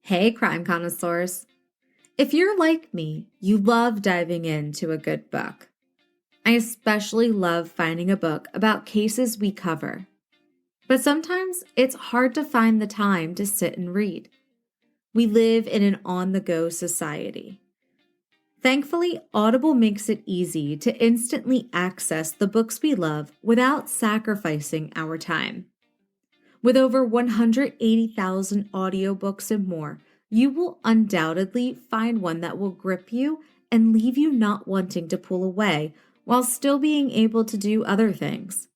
Hey, crime connoisseurs. If you're like me, you love diving into a good book. I especially love finding a book about cases we cover. But sometimes it's hard to find the time to sit and read. We live in an on-the-go society. Thankfully, Audible makes it easy to instantly access the books we love without sacrificing our time. With over 180,000 audiobooks and more, you will undoubtedly find one that will grip you and leave you not wanting to pull away while still being able to do other things.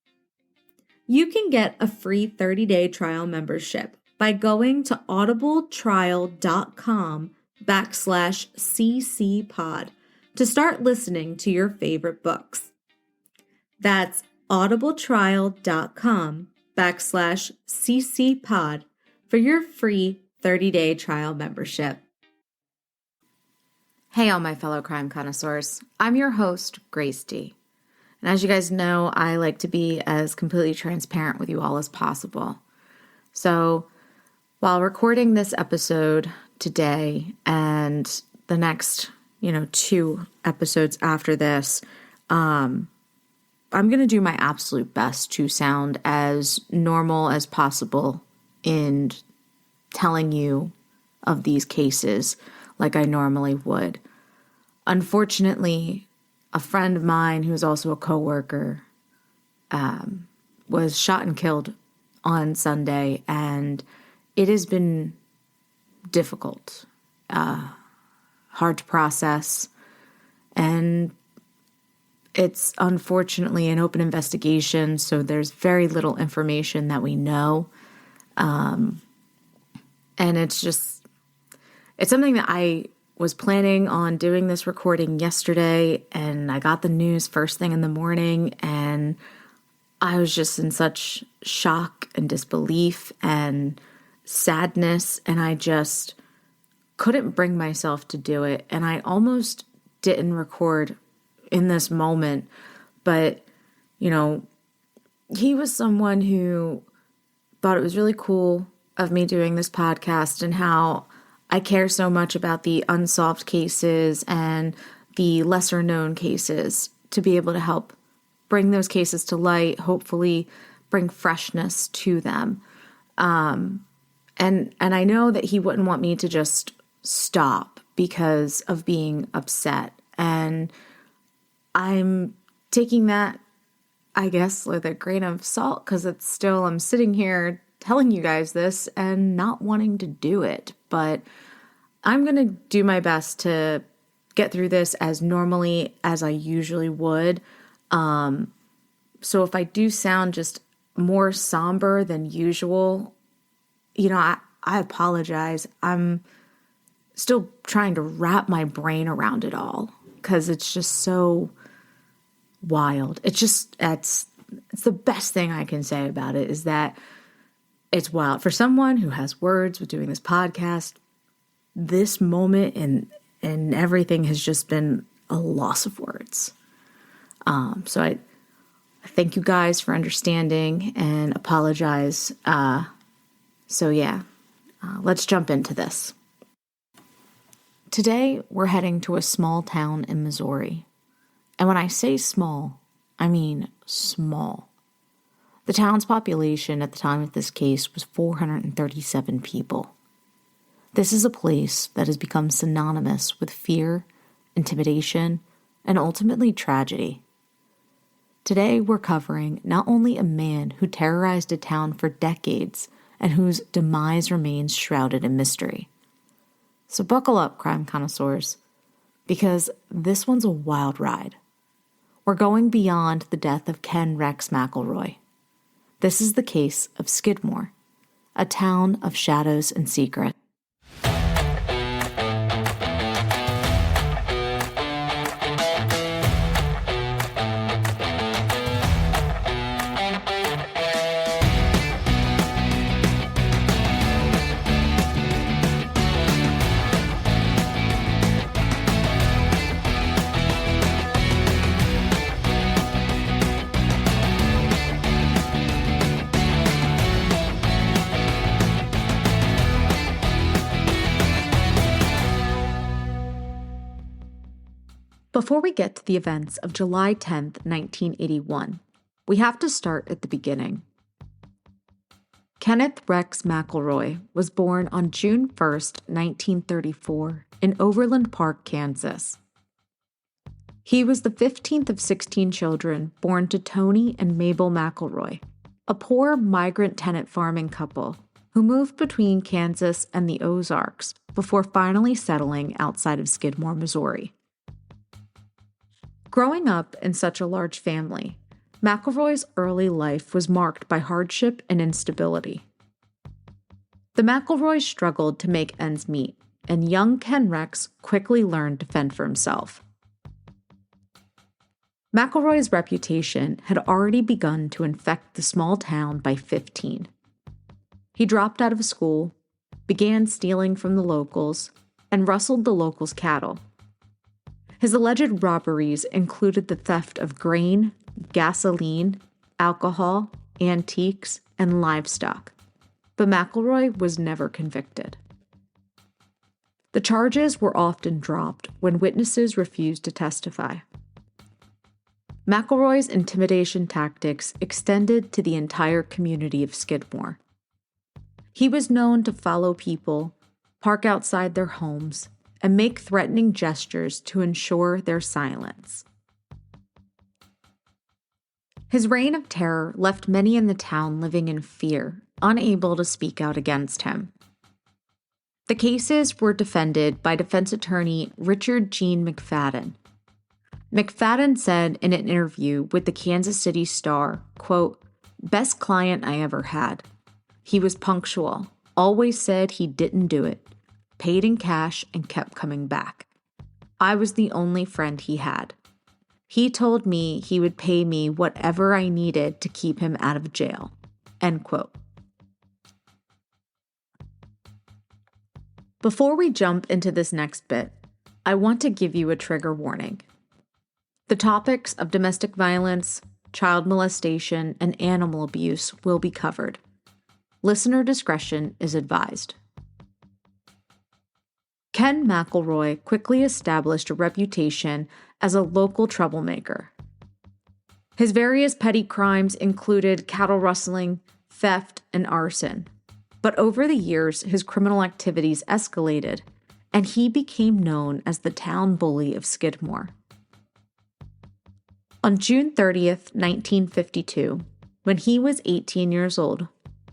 You can get a free 30-day trial membership by going to audibletrial.com/ccpod to start listening to your favorite books. That's audibletrial.com/ccpod for your free 30-day trial membership. Hey, all my fellow crime connoisseurs. I'm your host, Grace D. And as you guys know, I like to be as completely transparent with you all as possible. So while recording this episode today and the next, 2 episodes after this, I'm going to do my absolute best to sound as normal as possible in telling you of these cases like I normally would. Unfortunately, a friend of mine who's also a coworker was shot and killed on Sunday, and it has been difficult, hard to process, and it's unfortunately an open investigation, so there's very little information that we know. And it's something that I was planning on doing this recording yesterday, and I got the news first thing in the morning, and I was just in such shock and disbelief and sadness, and I just couldn't bring myself to do it. And I almost didn't record in this moment, but, he was someone who thought it was really cool of me doing this podcast and how I care so much about the unsolved cases and the lesser known cases to be able to help bring those cases to light, hopefully bring freshness to them. And I know that he wouldn't want me to just stop because of being upset. And I'm taking that, I guess, with a grain of salt because I'm sitting here telling you guys this and not wanting to do it. But I'm going to do my best to get through this as normally as I usually would. So if I do sound just more somber than usual, I apologize. I'm still trying to wrap my brain around it all because it's just so wild. It's the best thing I can say about it is that it's wild. For someone who has words with doing this podcast, this moment and everything has just been a loss of words. So I thank you guys for understanding and apologize. Let's jump into this. Today, we're heading to a small town in Missouri. And when I say small, I mean small. The town's population at the time of this case was 437 people. This is a place that has become synonymous with fear, intimidation, and ultimately tragedy. Today, we're covering not only a man who terrorized a town for decades and whose demise remains shrouded in mystery. So buckle up, crime connoisseurs, because this one's a wild ride. We're going beyond the death of Ken Rex McElroy. This is the case of Skidmore, a town of shadows and secret. Before we get to the events of July 10th, 1981, we have to start at the beginning. Kenneth Rex McElroy was born on June 1st, 1934, in Overland Park, Kansas. He was the 15th of 16 children born to Tony and Mabel McElroy, a poor migrant tenant farming couple who moved between Kansas and the Ozarks before finally settling outside of Skidmore, Missouri. Growing up in such a large family, McElroy's early life was marked by hardship and instability. The McElroys struggled to make ends meet, and young Ken Rex quickly learned to fend for himself. McElroy's reputation had already begun to infect the small town by 15. He dropped out of school, began stealing from the locals, and rustled the locals' cattle. His alleged robberies included the theft of grain, gasoline, alcohol, antiques, and livestock, but McElroy was never convicted. The charges were often dropped when witnesses refused to testify. McElroy's intimidation tactics extended to the entire community of Skidmore. He was known to follow people, park outside their homes, and make threatening gestures to ensure their silence. His reign of terror left many in the town living in fear, unable to speak out against him. The cases were defended by defense attorney Richard Gene McFadden. McFadden said in an interview with the Kansas City Star, quote, "Best client I ever had. He was punctual, always said he didn't do it, paid in cash and kept coming back. I was the only friend he had. He told me he would pay me whatever I needed to keep him out of jail." End quote. Before we jump into this next bit, I want to give you a trigger warning. The topics of domestic violence, child molestation, and animal abuse will be covered. Listener discretion is advised. Ken McElroy quickly established a reputation as a local troublemaker. His various petty crimes included cattle rustling, theft, and arson. But over the years, his criminal activities escalated, and he became known as the town bully of Skidmore. On June 30th, 1952, when he was 18 years old,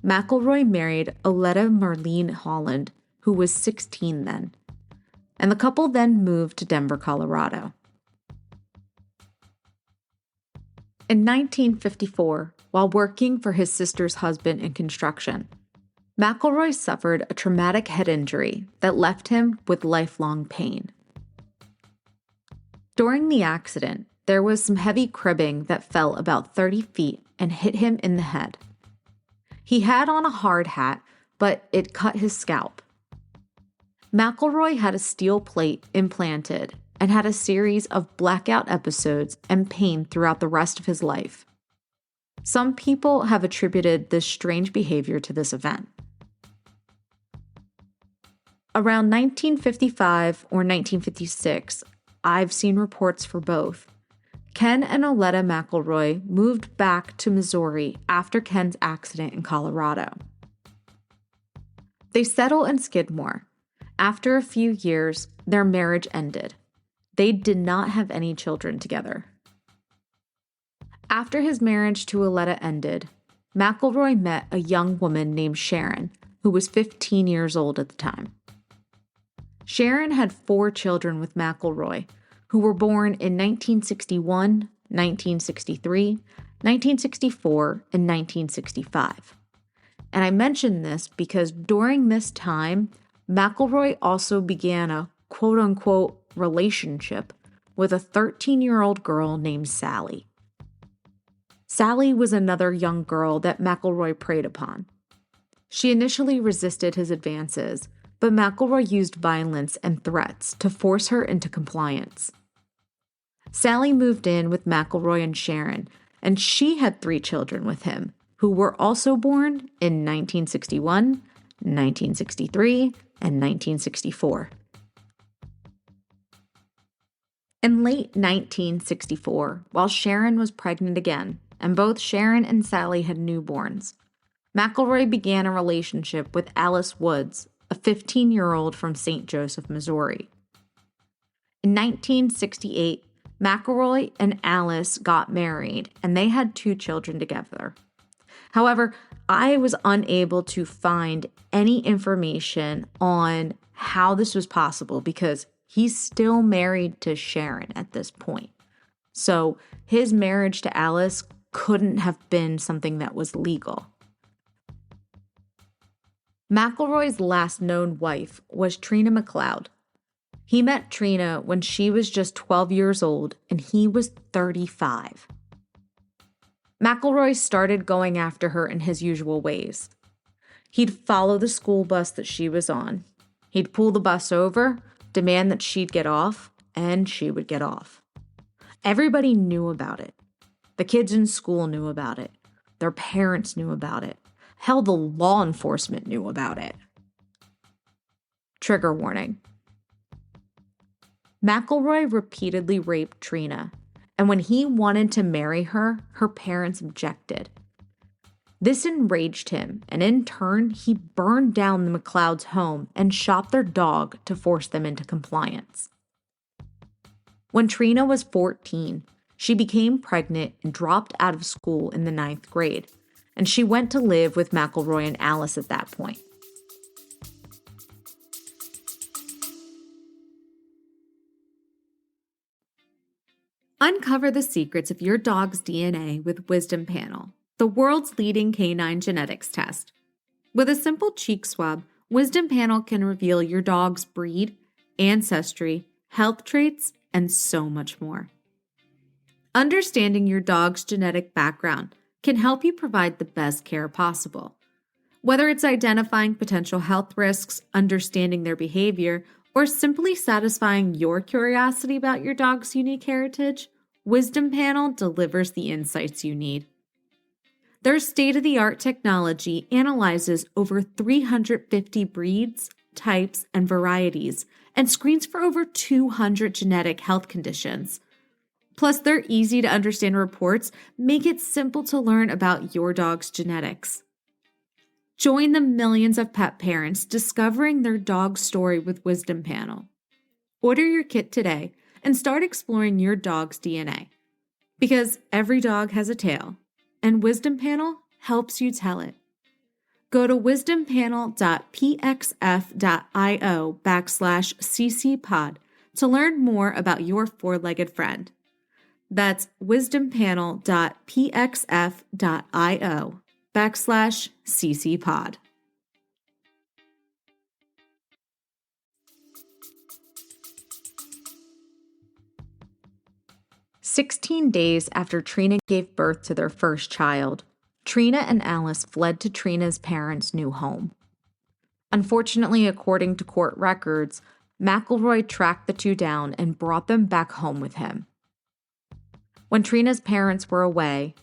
McElroy married Oleta Marlene Holland, who was 16 then, and the couple then moved to Denver, Colorado. In 1954, while working for his sister's husband in construction, McElroy suffered a traumatic head injury that left him with lifelong pain. During the accident, there was some heavy cribbing that fell about 30 feet and hit him in the head. He had on a hard hat, but it cut his scalp. McElroy had a steel plate implanted and had a series of blackout episodes and pain throughout the rest of his life. Some people have attributed this strange behavior to this event. Around 1955 or 1956, I've seen reports for both. Ken and Oleta McElroy moved back to Missouri after Ken's accident in Colorado. They settled in Skidmore. After a few years, their marriage ended. They did not have any children together. After his marriage to Oleta ended, McElroy met a young woman named Sharon, who was 15 years old at the time. Sharon had 4 children with McElroy, who were born in 1961, 1963, 1964, and 1965. And I mention this because during this time, McElroy also began a quote-unquote relationship with a 13-year-old girl named Sally. Sally was another young girl that McElroy preyed upon. She initially resisted his advances, but McElroy used violence and threats to force her into compliance. Sally moved in with McElroy and Sharon, and she had 3 children with him, who were also born in 1961, 1963, and 1964. In late 1964, while Sharon was pregnant again, and both Sharon and Sally had newborns, McElroy began a relationship with Alice Woods, a 15-year-old from St. Joseph, Missouri. In 1968, McElroy and Alice got married, and they had 2 children together. However, I was unable to find any information on how this was possible because he's still married to Sharon at this point. So his marriage to Alice couldn't have been something that was legal. McElroy's last known wife was Trina McLeod. He met Trina when she was just 12 years old and he was 35. McElroy started going after her in his usual ways. He'd follow the school bus that she was on. He'd pull the bus over, demand that she'd get off, and she would get off. Everybody knew about it. The kids in school knew about it. Their parents knew about it. Hell, the law enforcement knew about it. Trigger warning. McElroy repeatedly raped Trina, and when he wanted to marry her, her parents objected. This enraged him, and in turn, he burned down the McLeod's home and shot their dog to force them into compliance. When Trina was 14, she became pregnant and dropped out of school in the 9th grade, and she went to live with McElroy and Alice at that point. Uncover the secrets of your dog's DNA with Wisdom Panel, the world's leading canine genetics test. With a simple cheek swab, Wisdom Panel can reveal your dog's breed, ancestry, health traits, and so much more. Understanding your dog's genetic background can help you provide the best care possible. Whether it's identifying potential health risks, understanding their behavior, or simply satisfying your curiosity about your dog's unique heritage, Wisdom Panel delivers the insights you need. Their state-of-the-art technology analyzes over 350 breeds, types, and varieties, and screens for over 200 genetic health conditions. Plus, their easy-to-understand reports make it simple to learn about your dog's genetics. Join the millions of pet parents discovering their dog's story with Wisdom Panel. Order your kit today and start exploring your dog's DNA. Because every dog has a tale, and Wisdom Panel helps you tell it. Go to wisdompanel.pxf.io/ccpod to learn more about your four-legged friend. That's wisdompanel.pxf.io/ccpod. "16 days after Trina gave birth to their first child, Trina and Alice fled to Trina's parents' new home. Unfortunately, according to court records, McElroy tracked the two down and brought them back home with him. When Trina's parents were away,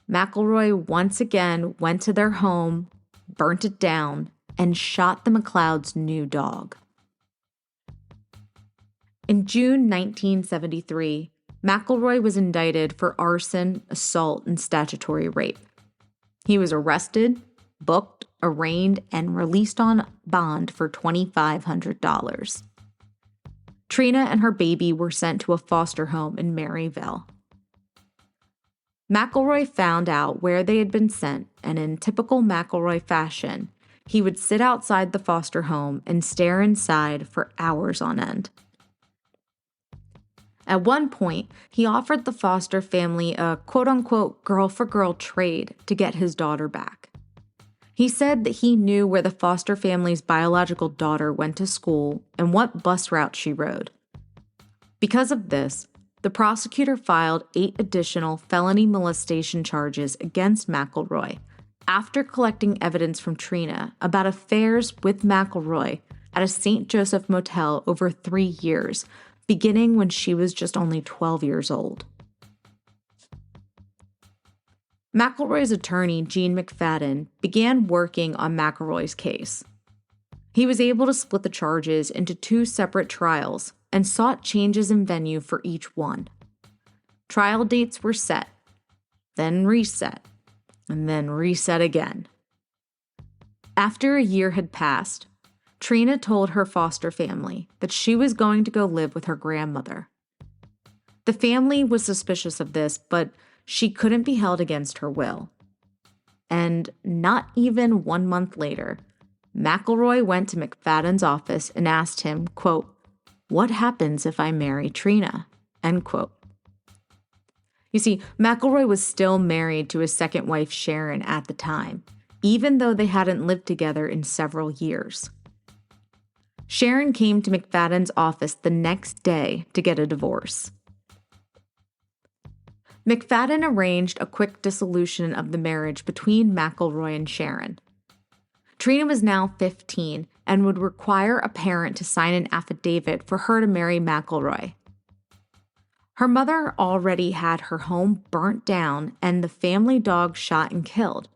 McElroy once again went to their home, burnt it down, and shot the McLeod's new dog. In June 1973, McElroy was indicted for arson, assault, and statutory rape. He was arrested, booked, arraigned, and released on bond for $2,500. Trina and her baby were sent to a foster home in Maryville. McElroy found out where they had been sent, and in typical McElroy fashion, he would sit outside the foster home and stare inside for hours on end. At one point, he offered the foster family a quote-unquote girl-for-girl trade to get his daughter back. He said that he knew where the foster family's biological daughter went to school and what bus route she rode. Because of this, the prosecutor filed 8 additional felony molestation charges against McElroy after collecting evidence from Trina about affairs with McElroy at a St. Joseph motel over 3 years, beginning when she was just only 12 years old. McElroy's attorney, Gene McFadden, began working on McElroy's case. He was able to split the charges into 2 separate trials, and sought changes in venue for each one. Trial dates were set, then reset, and then reset again. After a year had passed, Trina told her foster family that she was going to go live with her grandmother. The family was suspicious of this, but she couldn't be held against her will. And not even 1 month later, McElroy went to McFadden's office and asked him, quote, "What happens if I marry Trina?" End quote. You see, McElroy was still married to his second wife, Sharon, at the time, even though they hadn't lived together in several years. Sharon came to McFadden's office the next day to get a divorce. McFadden arranged a quick dissolution of the marriage between McElroy and Sharon. Trina was now 15 and would require a parent to sign an affidavit for her to marry McElroy. Her mother already had her home burnt down and the family dog shot and killed,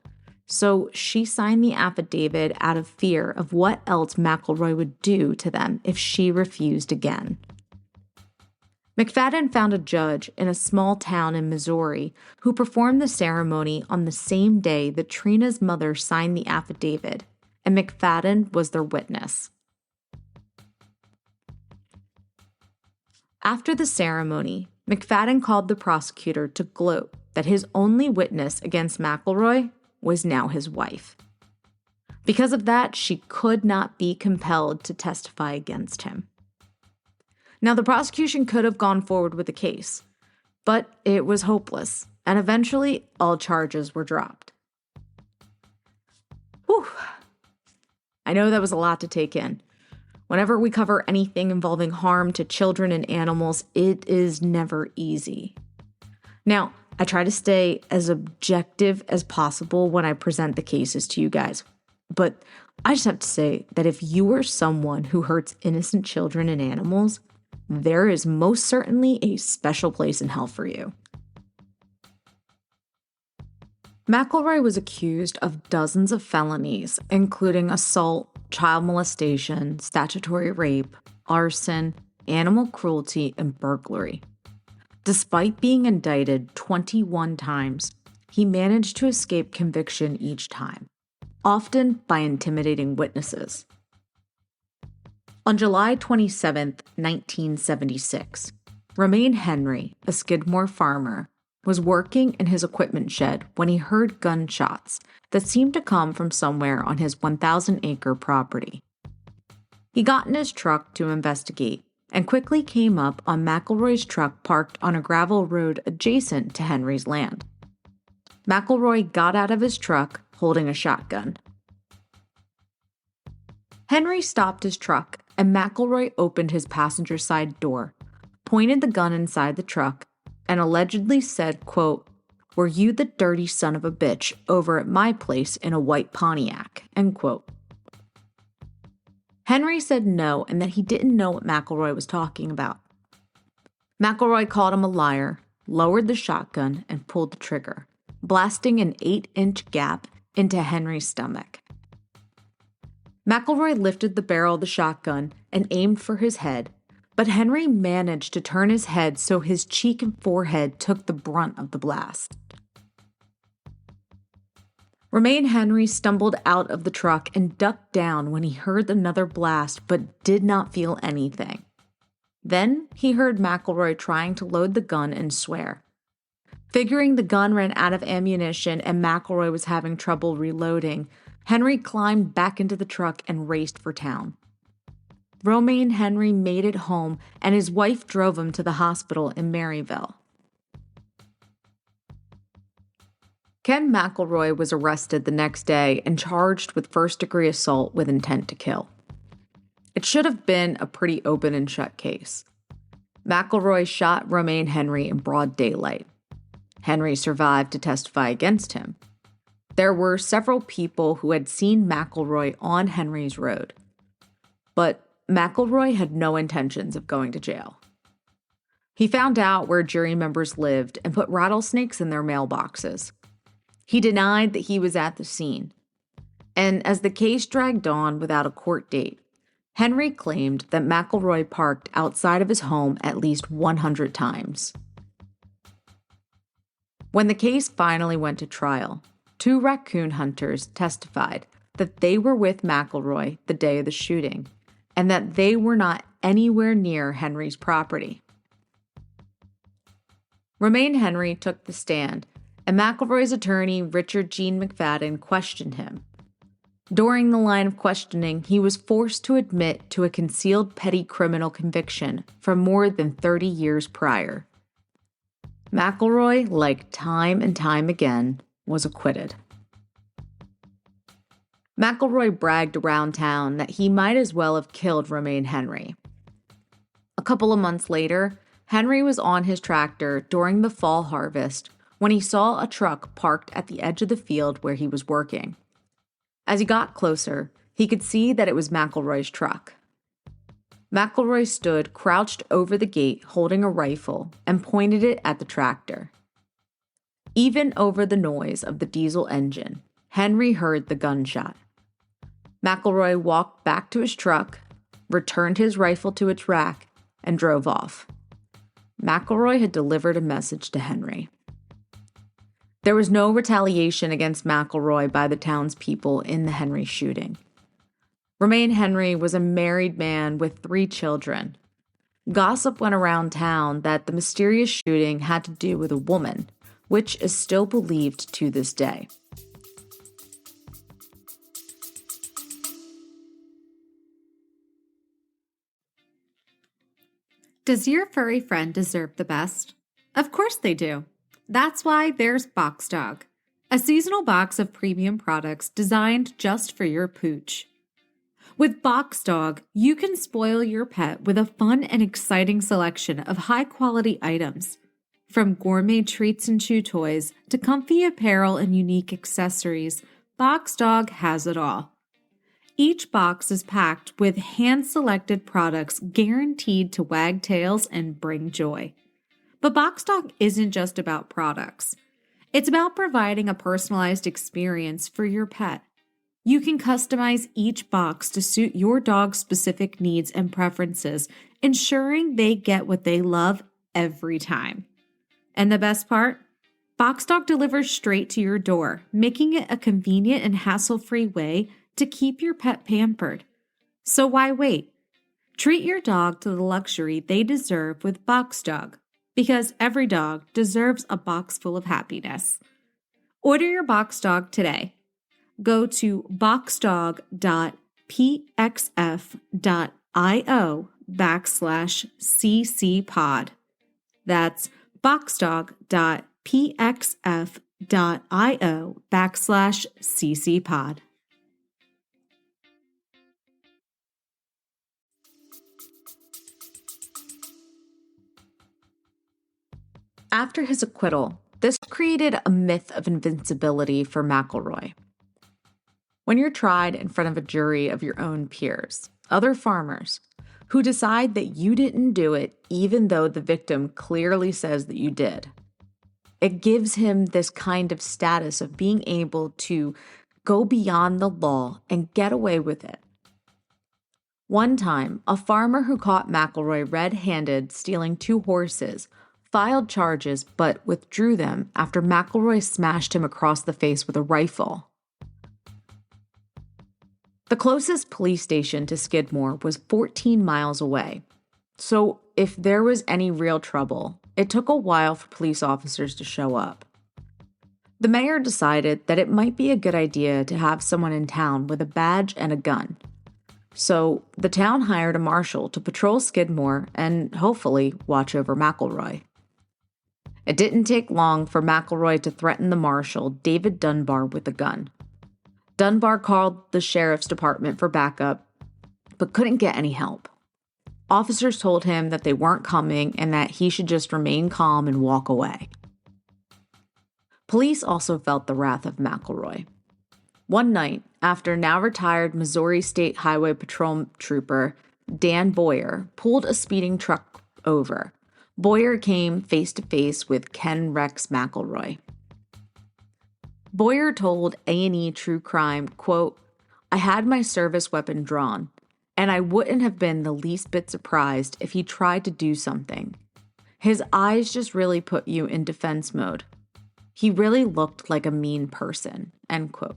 so she signed the affidavit out of fear of what else McElroy would do to them if she refused again. McFadden found a judge in a small town in Missouri who performed the ceremony on the same day that Trina's mother signed the affidavit, and McFadden was their witness. After the ceremony, McFadden called the prosecutor to gloat that his only witness against McElroy was now his wife. Because of that, she could not be compelled to testify against him. Now, the prosecution could have gone forward with the case, but it was hopeless, and eventually all charges were dropped. Whew. I know that was a lot to take in. Whenever we cover anything involving harm to children and animals, it is never easy. Now, I try to stay as objective as possible when I present the cases to you guys, but I just have to say that if you are someone who hurts innocent children and animals, there is most certainly a special place in hell for you. McElroy was accused of dozens of felonies, including assault, child molestation, statutory rape, arson, animal cruelty, and burglary. Despite being indicted 21 times, he managed to escape conviction each time, often by intimidating witnesses. On July 27, 1976, Romaine Henry, a Skidmore farmer, was working in his equipment shed when he heard gunshots that seemed to come from somewhere on his 1,000-acre property. He got in his truck to investigate and quickly came up on McElroy's truck parked on a gravel road adjacent to Henry's land. McElroy got out of his truck holding a shotgun. Henry stopped his truck and McElroy opened his passenger side door, pointed the gun inside the truck, and allegedly said, quote, "Were you the dirty son of a bitch over at my place in a white Pontiac?" End quote. Henry said no and that he didn't know what McElroy was talking about. McElroy called him a liar, lowered the shotgun, and pulled the trigger, blasting an 8-inch gap into Henry's stomach. McElroy lifted the barrel of the shotgun and aimed for his head, but Henry managed to turn his head so his cheek and forehead took the brunt of the blast. Romaine Henry stumbled out of the truck and ducked down when he heard another blast but did not feel anything. Then he heard McElroy trying to load the gun and swear. Figuring the gun ran out of ammunition and McElroy was having trouble reloading, Henry climbed back into the truck and raced for town. Romaine Henry made it home, and his wife drove him to the hospital in Maryville. Ken McElroy was arrested the next day and charged with first-degree assault with intent to kill. It should have been a pretty open and shut case. McElroy shot Romaine Henry in broad daylight. Henry survived to testify against him. There were several people who had seen McElroy on Henry's road, but McElroy had no intentions of going to jail. He found out where jury members lived and put rattlesnakes in their mailboxes. He denied that he was at the scene. And as the case dragged on without a court date, Henry claimed that McElroy parked outside of his home at least 100 times. When the case finally went to trial, 2 raccoon hunters testified that they were with McElroy the day of the shooting and that they were not anywhere near Henry's property. Romaine Henry took the stand, and McElroy's attorney, Richard Gene McFadden, questioned him. During the line of questioning, he was forced to admit to a concealed petty criminal conviction from more than 30 years prior. McElroy, like time and time again, was acquitted. McElroy bragged around town that he might as well have killed Romaine Henry. A couple of months later, Henry was on his tractor during the fall harvest when he saw a truck parked at the edge of the field where he was working. As he got closer, he could see that it was McElroy's truck. McElroy stood crouched over the gate holding a rifle and pointed it at the tractor. Even over the noise of the diesel engine, Henry heard the gunshot. McElroy walked back to his truck, returned his rifle to its rack, and drove off. McElroy had delivered a message to Henry. There was no retaliation against McElroy by the townspeople in the Henry shooting. Romaine Henry was a married man with 3 children. Gossip went around town that the mysterious shooting had to do with a woman, which is still believed to this day. Does your furry friend deserve the best? Of course they do. That's why there's BoxDog, a seasonal box of premium products designed just for your pooch. With BoxDog, you can spoil your pet with a fun and exciting selection of high-quality items. From gourmet treats and chew toys to comfy apparel and unique accessories, BoxDog has it all. Each box is packed with hand-selected products guaranteed to wag tails and bring joy. But BoxDog isn't just about products. It's about providing a personalized experience for your pet. You can customize each box to suit your dog's specific needs and preferences, ensuring they get what they love every time. And the best part? BoxDog delivers straight to your door, making it a convenient and hassle-free way to keep your pet pampered. So why wait? Treat your dog to the luxury they deserve with BoxDog, because every dog deserves a box full of happiness. Order your BoxDog today. Go to boxdog.pxf.io/ccpod. That's boxdog.pxf.io/ccpod. After his acquittal, this created a myth of invincibility for McElroy. When you're tried in front of a jury of your own peers, other farmers, who decide that you didn't do it even though the victim clearly says that you did, it gives him this kind of status of being able to go beyond the law and get away with it. One time, a farmer who caught McElroy red-handed stealing 2 horses filed charges but withdrew them after McElroy smashed him across the face with a rifle. The closest police station to Skidmore was 14 miles away, so if there was any real trouble, it took a while for police officers to show up. The mayor decided that it might be a good idea to have someone in town with a badge and a gun. So the town hired a marshal to patrol Skidmore and hopefully watch over McElroy. It didn't take long for McElroy to threaten the marshal, David Dunbar, with a gun. Dunbar called the sheriff's department for backup, but couldn't get any help. Officers told him that they weren't coming and that he should just remain calm and walk away. Police also felt the wrath of McElroy. One night, after now retired Missouri State Highway Patrol Trooper Dan Boyer pulled a speeding truck over, Boyer came face to face with Ken Rex McElroy. Boyer told A&E True Crime, quote, "I had my service weapon drawn. and I wouldn't have been the least bit surprised if he tried to do something. His eyes just really put you in defense mode. He really looked like a mean person," end quote.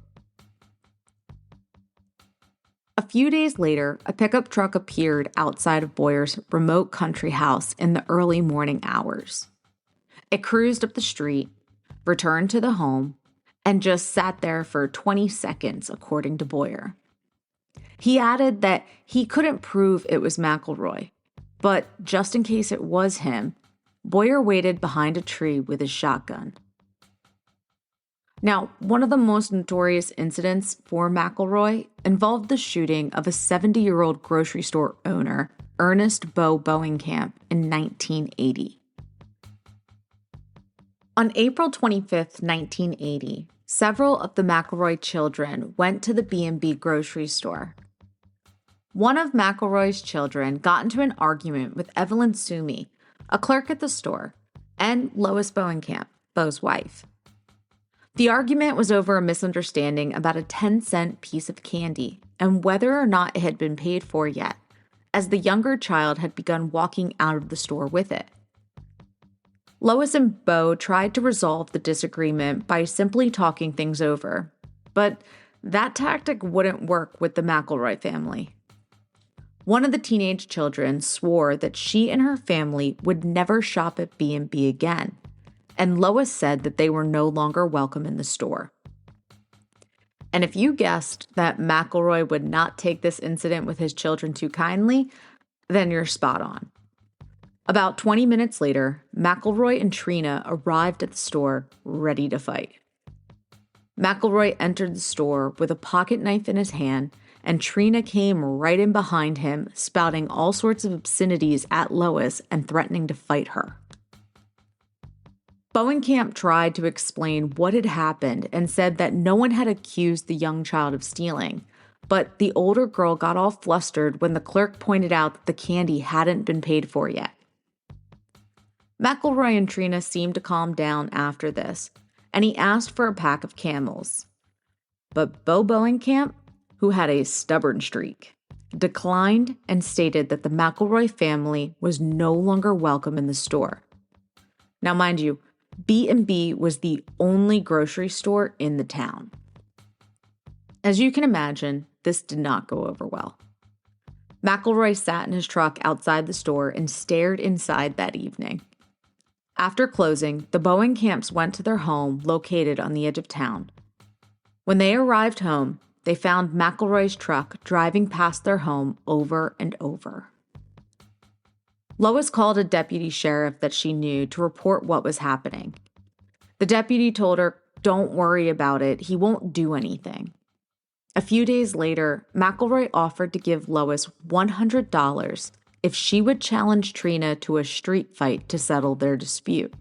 A few days later, a pickup truck appeared outside of Boyer's remote country house in the early morning hours. It cruised up the street, returned to the home, and just sat there for 20 seconds, according to Boyer. He added that he couldn't prove it was McElroy, but just in case it was him, Boyer waited behind a tree with his shotgun. Now, one of the most notorious incidents for McElroy involved the shooting of a 70-year-old grocery store owner, Ernest Bo Bowenkamp, in 1980. On April 25, 1980, several of the McElroy children went to the B&B grocery store. One of McElroy's children got into an argument with Evelyn Sumi, a clerk at the store, and Lois Bowenkamp, Bo's wife. The argument was over a misunderstanding about a 10-cent piece of candy and whether or not it had been paid for yet, as the younger child had begun walking out of the store with it. Lois and Bo tried to resolve the disagreement by simply talking things over, but that tactic wouldn't work with the McElroy family. One of the teenage children swore that she and her family would never shop at B&B again, and Lois said that they were no longer welcome in the store. And if you guessed that McElroy would not take this incident with his children too kindly, then you're spot on. About 20 minutes later, McElroy and Trina arrived at the store, ready to fight. McElroy entered the store with a pocket knife in his hand, and Trina came right in behind him, spouting all sorts of obscenities at Lois and threatening to fight her. Bowenkamp tried to explain what had happened and said that no one had accused the young child of stealing, but the older girl got all flustered when the clerk pointed out that the candy hadn't been paid for yet. McElroy and Trina seemed to calm down after this, and he asked for a pack of Camels. But Bo Bowenkamp, who had a stubborn streak, declined and stated that the McElroy family was no longer welcome in the store. Now, mind you, B&B was the only grocery store in the town. As you can imagine, this did not go over well. McElroy sat in his truck outside the store and stared inside that evening. After closing, the Bowenkamps went to their home located on the edge of town. When they arrived home, they found McElroy's truck driving past their home over and over. Lois called a deputy sheriff that she knew to report what was happening. The deputy told her, "Don't worry about it, he won't do anything." A few days later, McElroy offered to give Lois $100 if she would challenge Trina to a street fight to settle their dispute.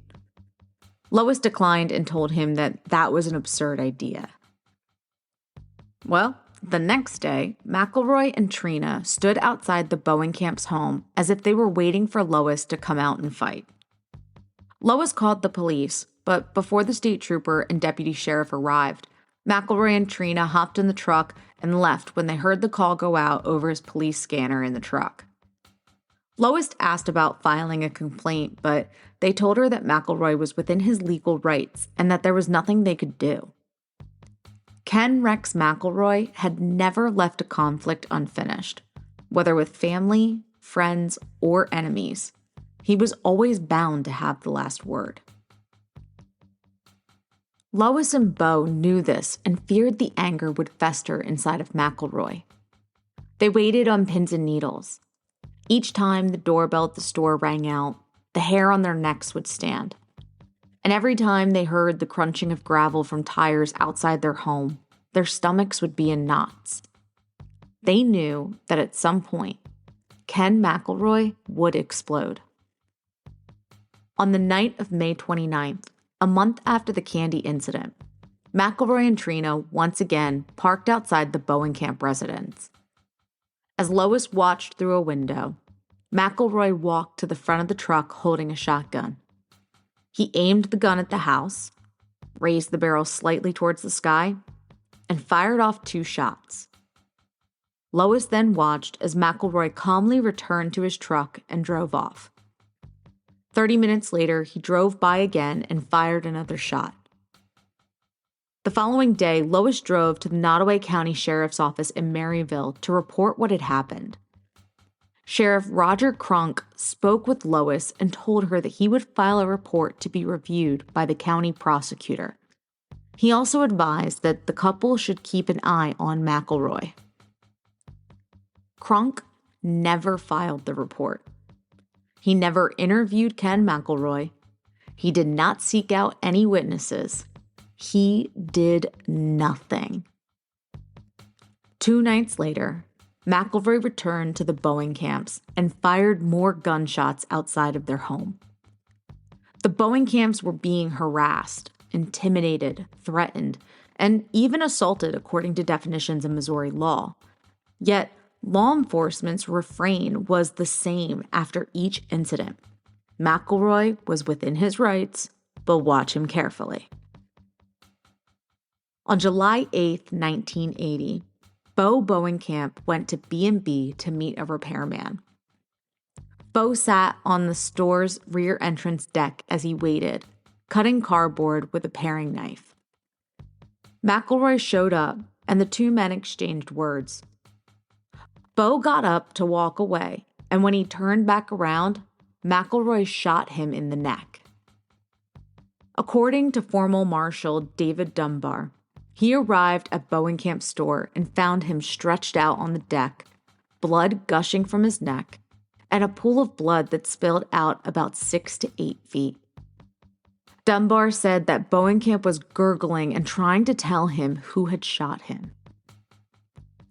Lois declined and told him that that was an absurd idea. Well, the next day, McElroy and Trina stood outside the Bowenkamps' home as if they were waiting for Lois to come out and fight. Lois called the police, but before the state trooper and deputy sheriff arrived, McElroy and Trina hopped in the truck and left when they heard the call go out over his police scanner in the truck. Lois asked about filing a complaint, but they told her that McElroy was within his legal rights and that there was nothing they could do. Ken Rex McElroy had never left a conflict unfinished, whether with family, friends, or enemies. He was always bound to have the last word. Lois and Bo knew this and feared the anger would fester inside of McElroy. They waited on pins and needles. Each time the doorbell at the store rang out, the hair on their necks would stand. And every time they heard the crunching of gravel from tires outside their home, their stomachs would be in knots. They knew that at some point, Ken McElroy would explode. On the night of May 29th, a month after the candy incident, McElroy and Trina once again parked outside the Bowenkamp residence. As Lois watched through a window, McElroy walked to the front of the truck holding a shotgun. He aimed the gun at the house, raised the barrel slightly towards the sky, and fired off 2 shots. Lois then watched as McElroy calmly returned to his truck and drove off. 30 minutes later, he drove by again and fired another shot. The following day, Lois drove to the Nottoway County Sheriff's Office in Maryville to report what had happened. Sheriff Roger Cronk spoke with Lois and told her that he would file a report to be reviewed by the county prosecutor. He also advised that the couple should keep an eye on McElroy. Cronk never filed the report. He never interviewed Ken McElroy. He did not seek out any witnesses. He did nothing. 2 nights later, McElroy returned to the Bowenkamps and fired more gunshots outside of their home. The Bowenkamps were being harassed, intimidated, threatened, and even assaulted according to definitions in Missouri law. Yet, law enforcement's refrain was the same after each incident. McElroy was within his rights, but watch him carefully. On July 8, 1980, Bo Bowenkamp went to B&B to meet a repairman. Bo sat on the store's rear entrance deck as he waited, cutting cardboard with a paring knife. McElroy showed up, and the two men exchanged words. Bo got up to walk away, and when he turned back around, McElroy shot him in the neck. According to Formal Marshal David Dunbar, he arrived at Bowenkamp's store and found him stretched out on the deck, blood gushing from his neck, and a pool of blood that spilled out about 6 to 8 feet. Dunbar said that Bowenkamp was gurgling and trying to tell him who had shot him.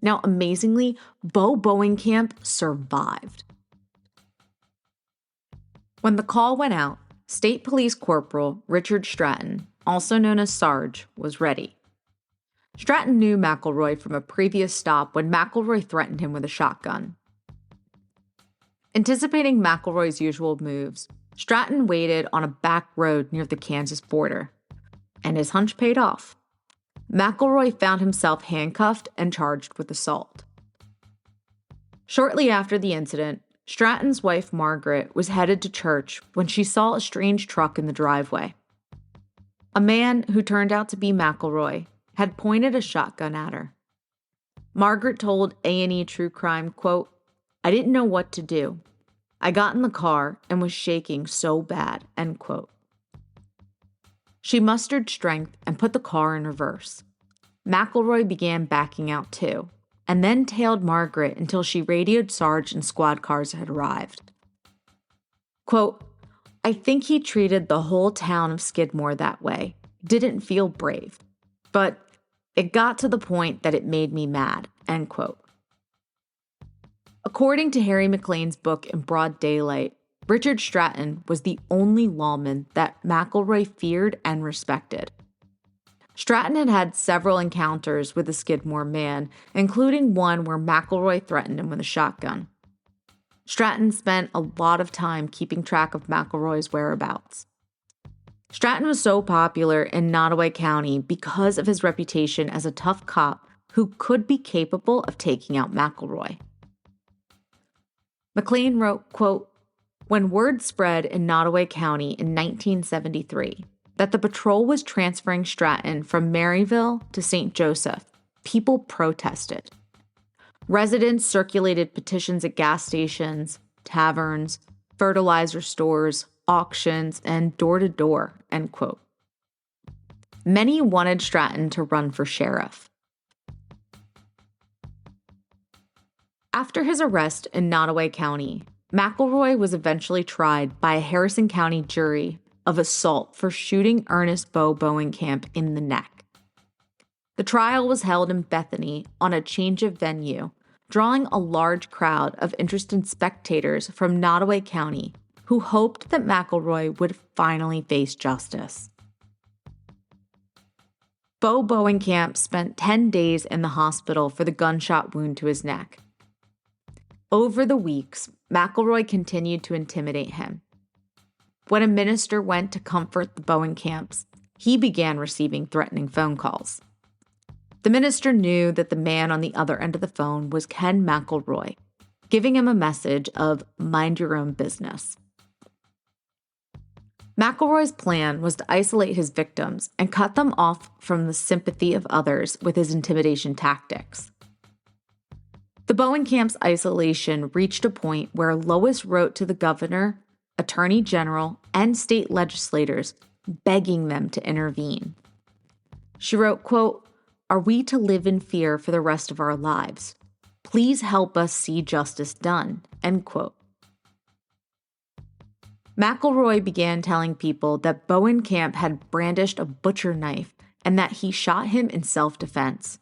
Now, amazingly, Bo Bowenkamp survived. When the call went out, State Police Corporal Richard Stratton, also known as Sarge, was ready. Stratton knew McElroy from a previous stop when McElroy threatened him with a shotgun. Anticipating McElroy's usual moves, Stratton waited on a back road near the Kansas border, and his hunch paid off. McElroy found himself handcuffed and charged with assault. Shortly after the incident, Stratton's wife Margaret was headed to church when she saw a strange truck in the driveway. A man, who turned out to be McElroy, had pointed a shotgun at her. Margaret told A&E True Crime, quote, "I didn't know what to do. I got in the car and was shaking so bad," end quote. She mustered strength and put the car in reverse. McElroy began backing out too, and then tailed Margaret until she radioed Sarge and squad cars had arrived. Quote, "I think he treated the whole town of Skidmore that way. Didn't feel brave. But it got to the point that it made me mad," end quote. According to Harry McLean's book In Broad Daylight, Richard Stratton was the only lawman that McElroy feared and respected. Stratton had had several encounters with the Skidmore man, including one where McElroy threatened him with a shotgun. Stratton spent a lot of time keeping track of McElroy's whereabouts. Stratton was so popular in Nottoway County because of his reputation as a tough cop who could be capable of taking out McElroy. McLean wrote, quote, "When word spread in Nottoway County in 1973 that the patrol was transferring Stratton from Maryville to St. Joseph, people protested. Residents circulated petitions at gas stations, taverns, fertilizer stores, auctions, and door-to-door," end quote. Many wanted Stratton to run for sheriff. After his arrest in Nottoway County, McElroy was eventually tried by a Harrison County jury of assault for shooting Ernest Bo Bowenkamp in the neck. The trial was held in Bethany on a change of venue, drawing a large crowd of interested spectators from Nottoway County who hoped that McElroy would finally face justice. Bo Bowenkamp spent 10 days in the hospital for the gunshot wound to his neck. Over the weeks, McElroy continued to intimidate him. When a minister went to comfort the Bowenkamps, he began receiving threatening phone calls. The minister knew that the man on the other end of the phone was Ken McElroy, giving him a message of mind your own business. McElroy's plan was to isolate his victims and cut them off from the sympathy of others with his intimidation tactics. The Bowenkamp's isolation reached a point where Lois wrote to the governor, attorney general, and state legislators begging them to intervene. She wrote, quote, "Are we to live in fear for the rest of our lives? Please help us see justice done," end quote. McElroy began telling people that Bowenkamp had brandished a butcher knife and that he shot him in self-defense.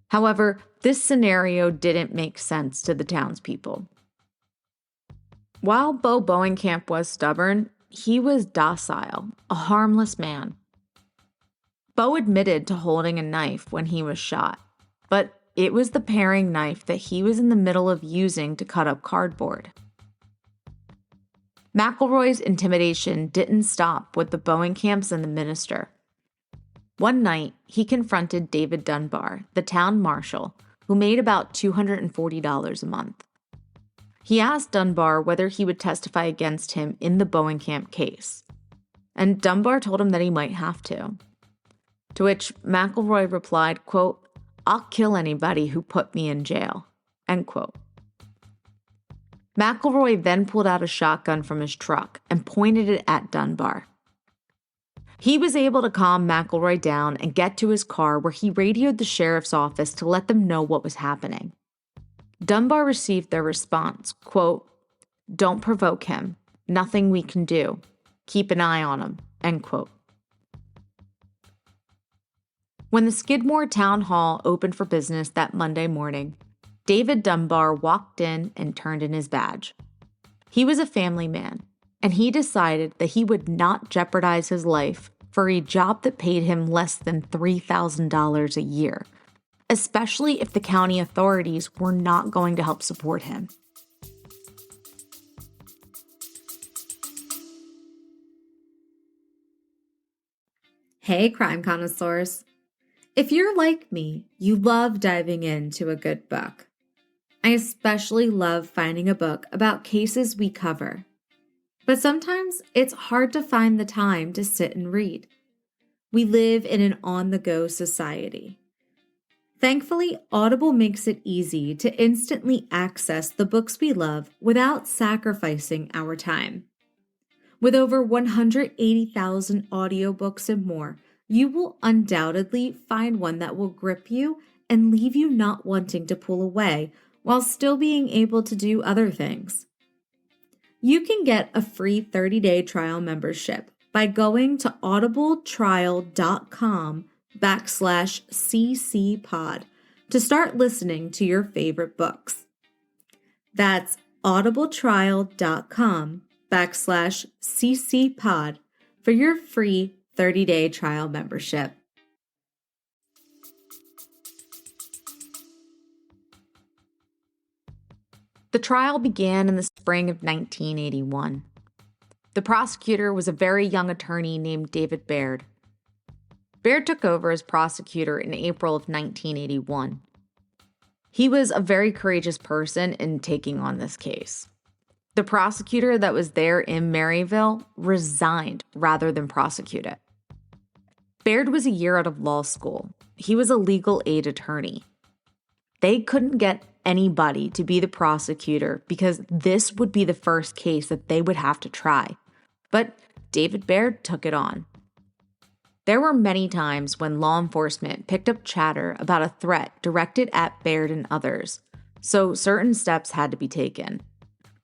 However, this scenario didn't make sense to the townspeople. While Bo Bowenkamp was stubborn, he was docile, a harmless man. Bo admitted to holding a knife when he was shot, but it was the paring knife that he was in the middle of using to cut up cardboard. McElroy's intimidation didn't stop with the Bowenkamps and the minister. One night, he confronted David Dunbar, the town marshal, who made about $240 a month. He asked Dunbar whether he would testify against him in the Bowenkamp case, and Dunbar told him that he might have to. To which McElroy replied, quote, "I'll kill anybody who put me in jail," end quote. McElroy then pulled out a shotgun from his truck and pointed it at Dunbar. He was able to calm McElroy down and get to his car, where he radioed the sheriff's office to let them know what was happening. Dunbar received their response, quote, "Don't provoke him. Nothing we can do. Keep an eye on him," end quote. When the Skidmore Town Hall opened for business that Monday morning, David Dunbar walked in and turned in his badge. He was a family man, and he decided that he would not jeopardize his life for a job that paid him less than $3,000 a year, especially if the county authorities were not going to help support him. Hey, crime connoisseurs. If you're like me, you love diving into a good book. I especially love finding a book about cases we cover. But sometimes it's hard to find the time to sit and read. We live in an on-the-go society. Thankfully, Audible makes it easy to instantly access the books we love without sacrificing our time. With over 180,000 audiobooks and more, you will undoubtedly find one that will grip you and leave you not wanting to pull away while still being able to do other things. You can get a free 30-day trial membership by going to audibletrial.com/ccpod to start listening to your favorite books. That's audibletrial.com/ccpod for your free 30-day trial membership. The trial began in the spring of 1981. The prosecutor was a very young attorney named David Baird. Baird took over as prosecutor in April of 1981. He was a very courageous person in taking on this case. The prosecutor that was there in Maryville resigned rather than prosecute it. Baird was a year out of law school. He was a legal aid attorney. They couldn't get anybody to be the prosecutor because this would be the first case that they would have to try. But David Baird took it on. There were many times when law enforcement picked up chatter about a threat directed at Baird and others, so certain steps had to be taken.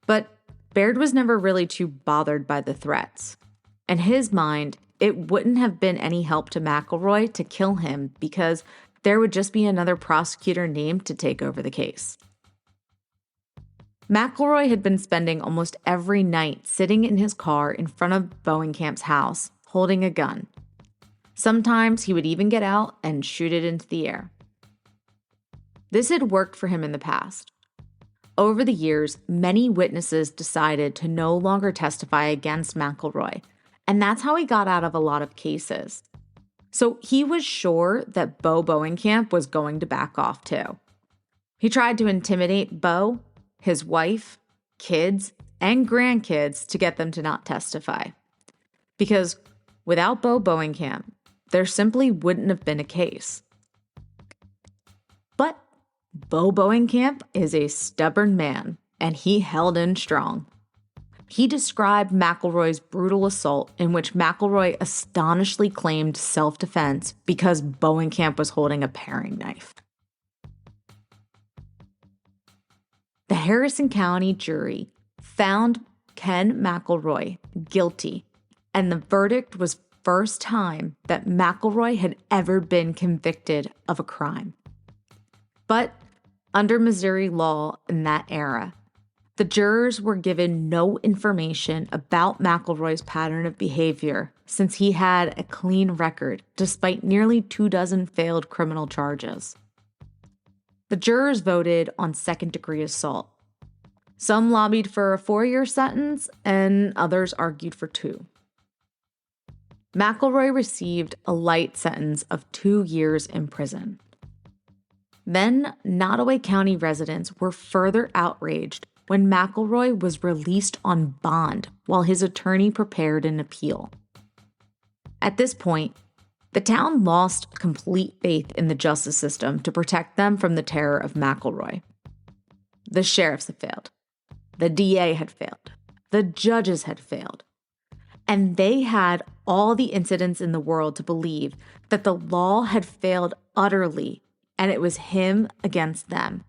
But Baird was never really too bothered by the threats. In his mind, it wouldn't have been any help to McElroy to kill him because there would just be another prosecutor named to take over the case. McElroy had been spending almost every night sitting in his car in front of Bowenkamp's house, holding a gun. Sometimes he would even get out and shoot it into the air. This had worked for him in the past. Over the years, many witnesses decided to no longer testify against McElroy, and that's how he got out of a lot of cases. So he was sure that Bo Bowenkamp was going to back off too. He tried to intimidate Bo, his wife, kids, and grandkids to get them to not testify. Because without Bo Bowenkamp, there simply wouldn't have been a case. But Bo Bowenkamp is a stubborn man, and he held in strong. He described McElroy's brutal assault, in which McElroy astonishingly claimed self-defense because Bowenkamp was holding a paring knife. The Harrison County jury found Ken McElroy guilty, and the verdict was the first time that McElroy had ever been convicted of a crime. But under Missouri law in that era, the jurors were given no information about McElroy's pattern of behavior since he had a clean record despite nearly 24 failed criminal charges. The jurors voted on second-degree assault. Some lobbied for a 4-year sentence, and others argued for 2. McElroy received a light sentence of 2 years in prison. Then, Nottoway County residents were further outraged when McElroy was released on bond while his attorney prepared an appeal. At this point, the town lost complete faith in the justice system to protect them from the terror of McElroy. The sheriffs had failed. The DA had failed. The judges had failed. And they had all the incidents in the world to believe that the law had failed utterly and it was him against them,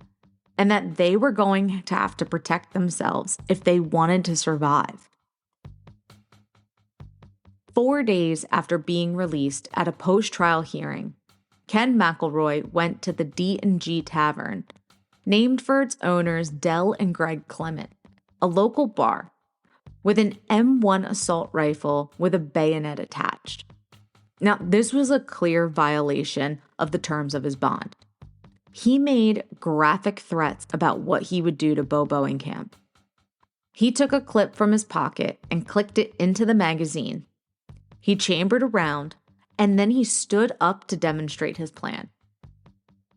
and that they were going to have to protect themselves if they wanted to survive. 4 days after being released at a post-trial hearing, Ken McElroy went to the D&G Tavern, named for its owners Del and Greg Clement, a local bar, with an M1 assault rifle with a bayonet attached. Now, this was a clear violation of the terms of his bond. He made graphic threats about what he would do to Bo Bowenkamp. He took a clip from his pocket and clicked it into the magazine. He chambered a round, and then he stood up to demonstrate his plan.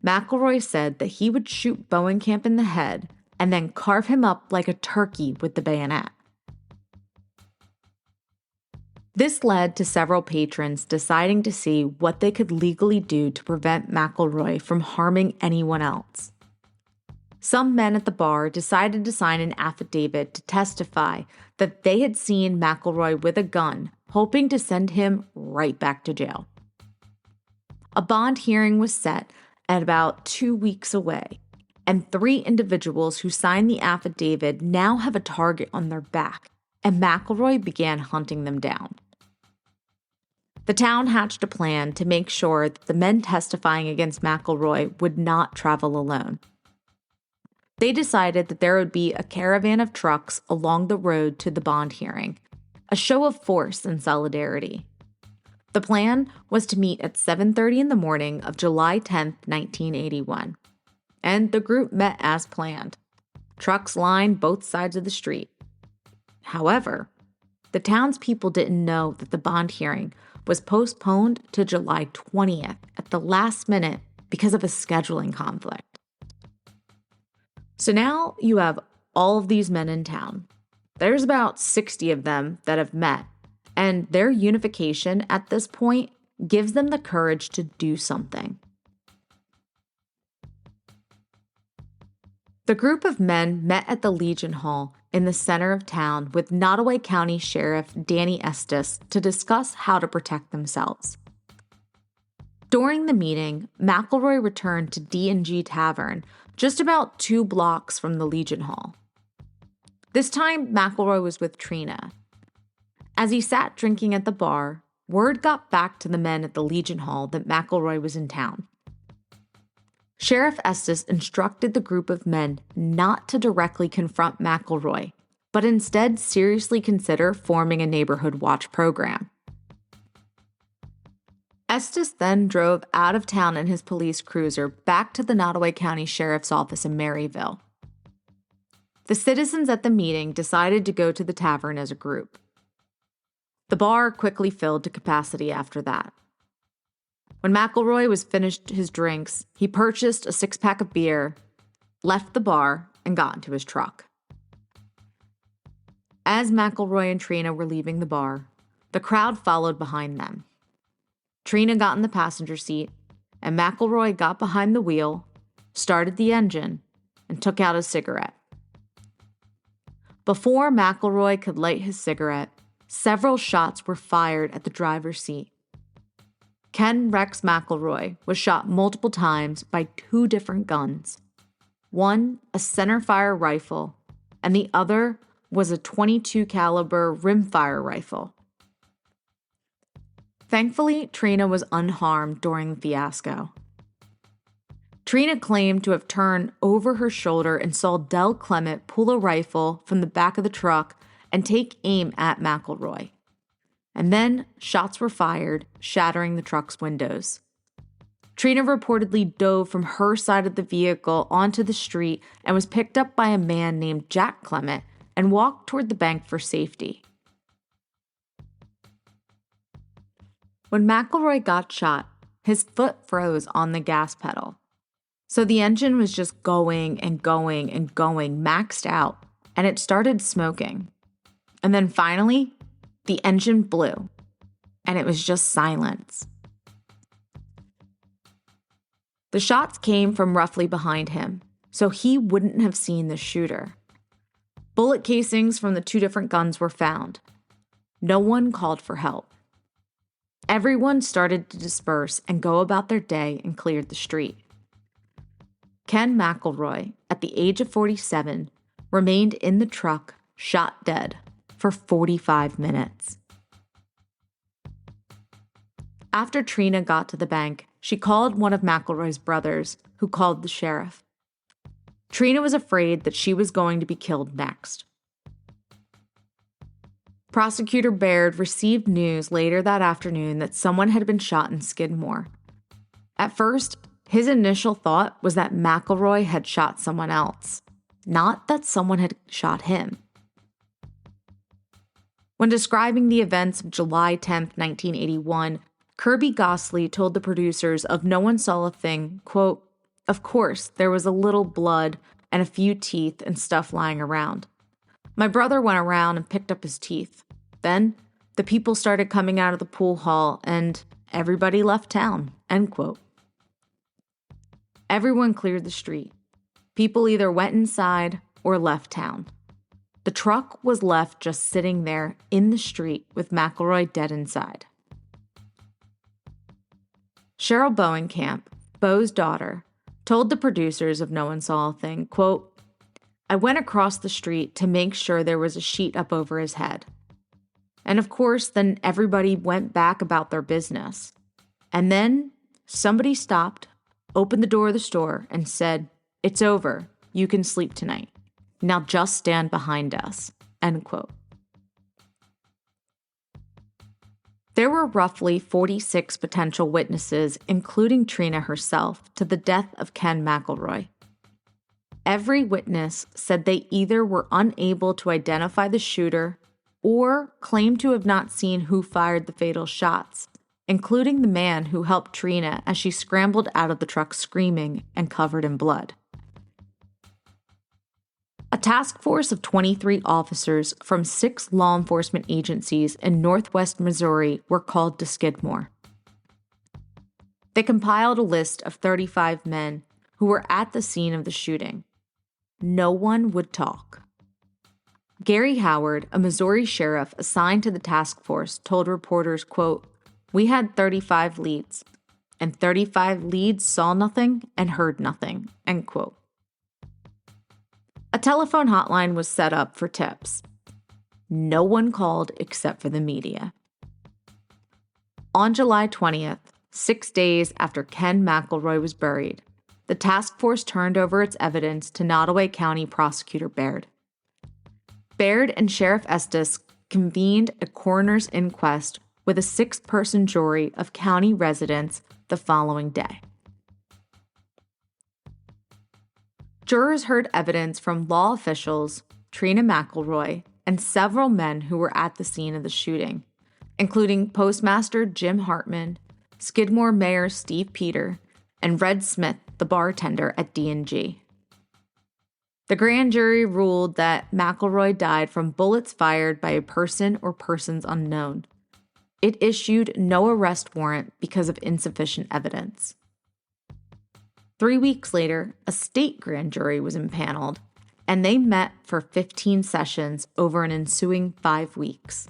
McElroy said that he would shoot Bowenkamp in the head and then carve him up like a turkey with the bayonet. This led to several patrons deciding to see what they could legally do to prevent McElroy from harming anyone else. Some men at the bar decided to sign an affidavit to testify that they had seen McElroy with a gun, hoping to send him right back to jail. A bond hearing was set at about 2 weeks away, and 3 individuals who signed the affidavit now have a target on their back, and McElroy began hunting them down. The town hatched a plan to make sure that the men testifying against McElroy would not travel alone. They decided that there would be a caravan of trucks along the road to the bond hearing, a show of force and solidarity. The plan was to meet at 7:30 in the morning of July 10, 1981, and the group met as planned. Trucks lined both sides of the street. However, the townspeople didn't know that the bond hearing was postponed to July 20th at the last minute because of a scheduling conflict. So now you have all of these men in town. There's about 60 of them that have met, and their unification at this point gives them the courage to do something. The group of men met at the Legion Hall in the center of town with Nottoway County Sheriff Danny Estes to discuss how to protect themselves. During the meeting, McElroy returned to D&G Tavern, just about 2 blocks from the Legion Hall. This time, McElroy was with Trina. As he sat drinking at the bar, word got back to the men at the Legion Hall that McElroy was in town. Sheriff Estes instructed the group of men not to directly confront McElroy, but instead seriously consider forming a neighborhood watch program. Estes then drove out of town in his police cruiser back to the Nottoway County Sheriff's Office in Maryville. The citizens at the meeting decided to go to the tavern as a group. The bar quickly filled to capacity after that. When McElroy was finished his drinks, he purchased a 6-pack of beer, left the bar, and got into his truck. As McElroy and Trina were leaving the bar, the crowd followed behind them. Trina got in the passenger seat, and McElroy got behind the wheel, started the engine, and took out a cigarette. Before McElroy could light his cigarette, several shots were fired at the driver's seat. Ken Rex McElroy was shot multiple times by 2 different guns. One, a centerfire rifle, and the other was a .22 caliber rimfire rifle. Thankfully, Trina was unharmed during the fiasco. Trina claimed to have turned over her shoulder and saw Del Clement pull a rifle from the back of the truck and take aim at McElroy. And then shots were fired, shattering the truck's windows. Trina reportedly dove from her side of the vehicle onto the street and was picked up by a man named Jack Clement and walked toward the bank for safety. When McElroy got shot, his foot froze on the gas pedal. So the engine was just going and going and going, maxed out, and it started smoking. And then finally, the engine blew, and it was just silence. The shots came from roughly behind him, so he wouldn't have seen the shooter. Bullet casings from the 2 different guns were found. No one called for help. Everyone started to disperse and go about their day and cleared the street. Ken McElroy, at the age of 47, remained in the truck, shot dead, for 45 minutes. After Trina got to the bank, she called one of McElroy's brothers, who called the sheriff. Trina was afraid that she was going to be killed next. Prosecutor Baird received news later that afternoon that someone had been shot in Skidmore. At first, his initial thought was that McElroy had shot someone else, not that someone had shot him. When describing the events of July 10, 1981, Kirby Gosley told the producers of No One Saw a Thing, quote, "Of course, there was a little blood and a few teeth and stuff lying around. My brother went around and picked up his teeth. Then, the people started coming out of the pool hall and everybody left town," end quote. Everyone cleared the street. People either went inside or left town. The truck was left just sitting there in the street with McElroy dead inside. Cheryl Bowenkamp, Bo's daughter, told the producers of No One Saw a Thing, quote, "I went across the street to make sure there was a sheet up over his head. And of course, then everybody went back about their business. And then somebody stopped, opened the door of the store, and said, 'It's over. You can sleep tonight. Now just stand behind us,' end quote. There were roughly 46 potential witnesses, including Trina herself, to the death of Ken McElroy. Every witness said they either were unable to identify the shooter or claimed to have not seen who fired the fatal shots, including the man who helped Trina as she scrambled out of the truck screaming and covered in blood. A task force of 23 officers from 6 law enforcement agencies in northwest Missouri were called to Skidmore. They compiled a list of 35 men who were at the scene of the shooting. No one would talk. Gary Howard, a Missouri sheriff assigned to the task force, told reporters, quote, "We had 35 leads, and 35 leads saw nothing and heard nothing," end quote. A telephone hotline was set up for tips. No one called except for the media. On July 20th, 6 days after Ken McElroy was buried, the task force turned over its evidence to Nottoway County Prosecutor Baird. Baird and Sheriff Estes convened a coroner's inquest with a 6-person jury of county residents the following day. Jurors heard evidence from law officials, Trina McElroy, and several men who were at the scene of the shooting, including Postmaster Jim Hartman, Skidmore Mayor Steve Peter, and Red Smith, the bartender at D&G. The grand jury ruled that McElroy died from bullets fired by a person or persons unknown. It issued no arrest warrant because of insufficient evidence. 3 weeks later, a state grand jury was impaneled, and they met for 15 sessions over an ensuing 5 weeks.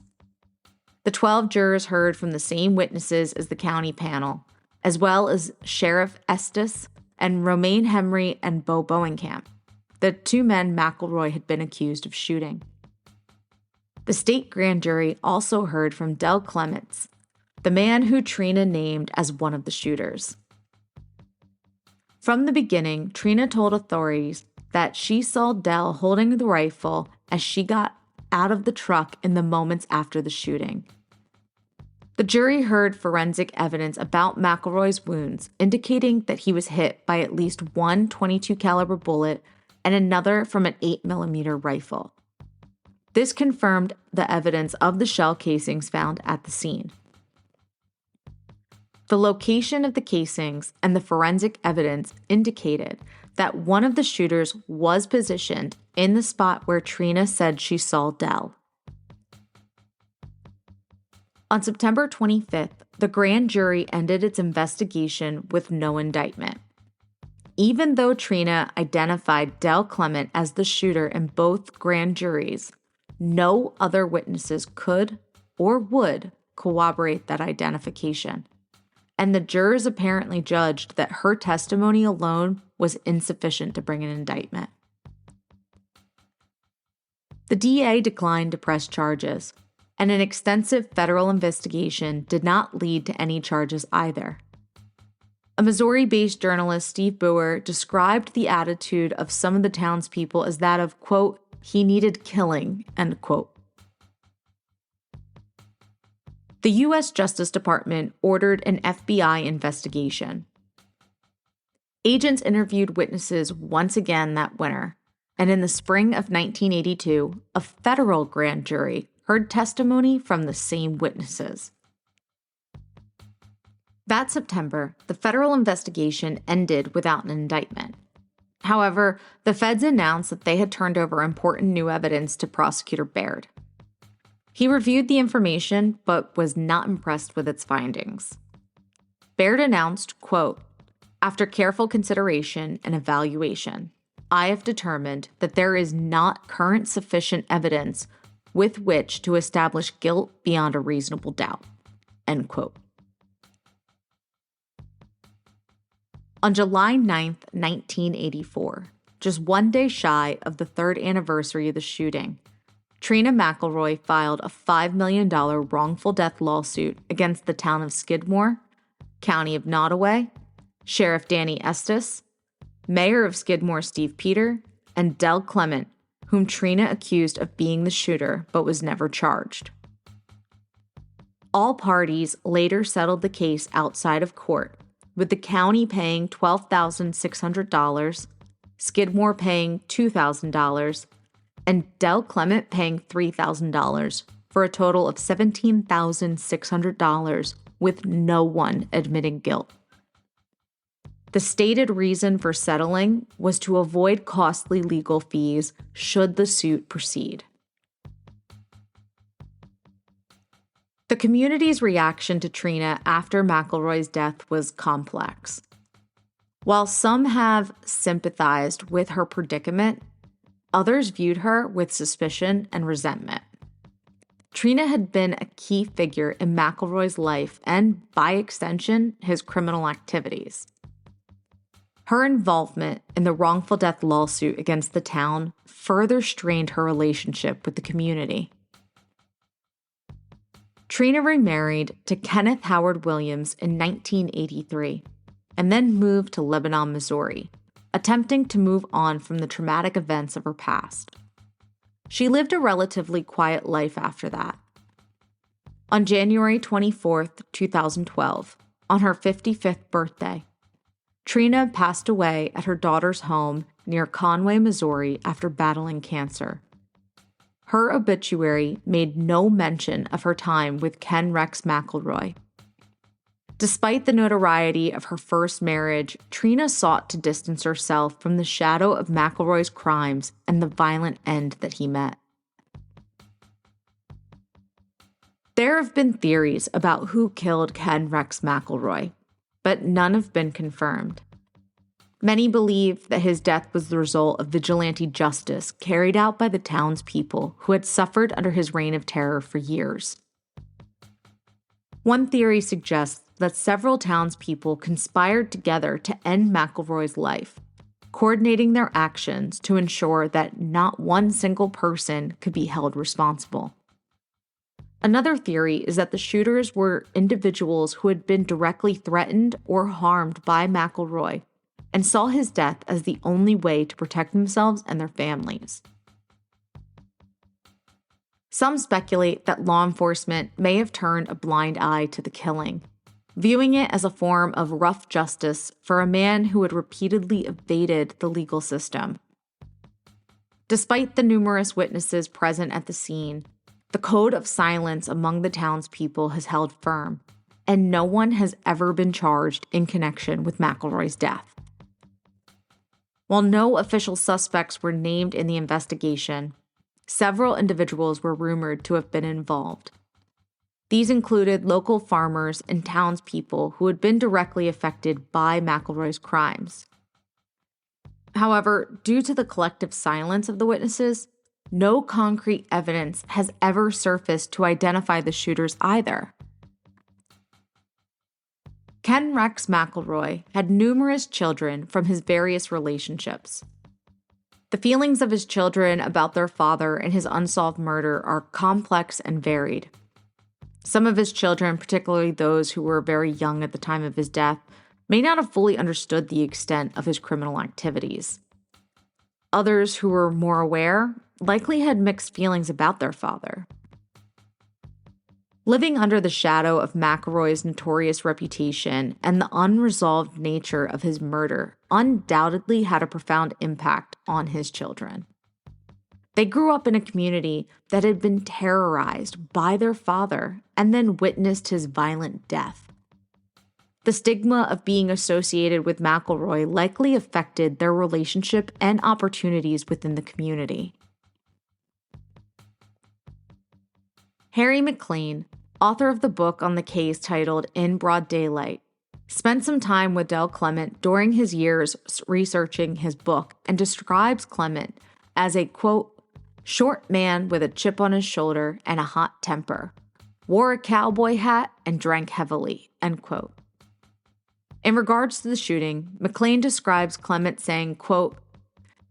The 12 jurors heard from the same witnesses as the county panel, as well as Sheriff Estes and Romaine Henry and Bo Bowenkamp, the 2 men McElroy had been accused of shooting. The state grand jury also heard from Del Clements, the man who Trina named as one of the shooters. From the beginning, Trina told authorities that she saw Del holding the rifle as she got out of the truck in the moments after the shooting. The jury heard forensic evidence about McElroy's wounds, indicating that he was hit by at least one .22 caliber bullet and another from an 8mm rifle. This confirmed the evidence of the shell casings found at the scene. The location of the casings and the forensic evidence indicated that one of the shooters was positioned in the spot where Trina said she saw Del. On September 25th, the grand jury ended its investigation with no indictment. Even though Trina identified Del Clement as the shooter in both grand juries, no other witnesses could or would corroborate that identification, and the jurors apparently judged that her testimony alone was insufficient to bring an indictment. The DA declined to press charges, and an extensive federal investigation did not lead to any charges either. A Missouri-based journalist, Steve Boer, described the attitude of some of the townspeople as that of, quote, "he needed killing," end quote. The U.S. Justice Department ordered an FBI investigation. Agents interviewed witnesses once again that winter, and in the spring of 1982, a federal grand jury heard testimony from the same witnesses. That September, the federal investigation ended without an indictment. However, the feds announced that they had turned over important new evidence to Prosecutor Baird. He reviewed the information, but was not impressed with its findings. Baird announced, quote, "After careful consideration and evaluation, I have determined that there is not current sufficient evidence with which to establish guilt beyond a reasonable doubt," end quote. On July 9, 1984, just 1 day shy of the 3rd anniversary of the shooting, Trina McElroy filed a $5 million wrongful death lawsuit against the town of Skidmore, County of Nottoway, Sheriff Danny Estes, Mayor of Skidmore Steve Peter, and Del Clement, whom Trina accused of being the shooter but was never charged. All parties later settled the case outside of court, with the county paying $12,600, Skidmore paying $2,000, and Del Clement paying $3,000 for a total of $17,600, with no one admitting guilt. The stated reason for settling was to avoid costly legal fees should the suit proceed. The community's reaction to Trina after McElroy's death was complex. While some have sympathized with her predicament, others viewed her with suspicion and resentment. Trina had been a key figure in McElroy's life and, by extension, his criminal activities. Her involvement in the wrongful death lawsuit against the town further strained her relationship with the community. Trina remarried to Kenneth Howard Williams in 1983 and then moved to Lebanon, Missouri, attempting to move on from the traumatic events of her past. She lived a relatively quiet life after that. On January 24, 2012, on her 55th birthday, Trina passed away at her daughter's home near Conway, Missouri after battling cancer. Her obituary made no mention of her time with Ken Rex McElroy. Despite the notoriety of her first marriage, Trina sought to distance herself from the shadow of McElroy's crimes and the violent end that he met. There have been theories about who killed Ken Rex McElroy, but none have been confirmed. Many believe that his death was the result of vigilante justice carried out by the townspeople who had suffered under his reign of terror for years. One theory suggests that several townspeople conspired together to end McElroy's life, coordinating their actions to ensure that not one single person could be held responsible. Another theory is that the shooters were individuals who had been directly threatened or harmed by McElroy and saw his death as the only way to protect themselves and their families. Some speculate that law enforcement may have turned a blind eye to the killing, viewing it as a form of rough justice for a man who had repeatedly evaded the legal system. Despite the numerous witnesses present at the scene, the code of silence among the townspeople has held firm, and no one has ever been charged in connection with McElroy's death. While no official suspects were named in the investigation, several individuals were rumored to have been involved. These included local farmers and townspeople who had been directly affected by McElroy's crimes. However, due to the collective silence of the witnesses, no concrete evidence has ever surfaced to identify the shooters either. Ken Rex McElroy had numerous children from his various relationships. The feelings of his children about their father and his unsolved murder are complex and varied. Some of his children, particularly those who were very young at the time of his death, may not have fully understood the extent of his criminal activities. Others who were more aware likely had mixed feelings about their father. Living under the shadow of McElroy's notorious reputation and the unresolved nature of his murder undoubtedly had a profound impact on his children. They grew up in a community that had been terrorized by their father and then witnessed his violent death. The stigma of being associated with McElroy likely affected their relationship and opportunities within the community. Harry McLean, author of the book on the case titled In Broad Daylight, spent some time with Del Clement during his years researching his book and describes Clement as a, quote, short man with a chip on his shoulder and a hot temper, wore a cowboy hat and drank heavily, end quote. In regards to the shooting, McLean describes Clement saying, quote,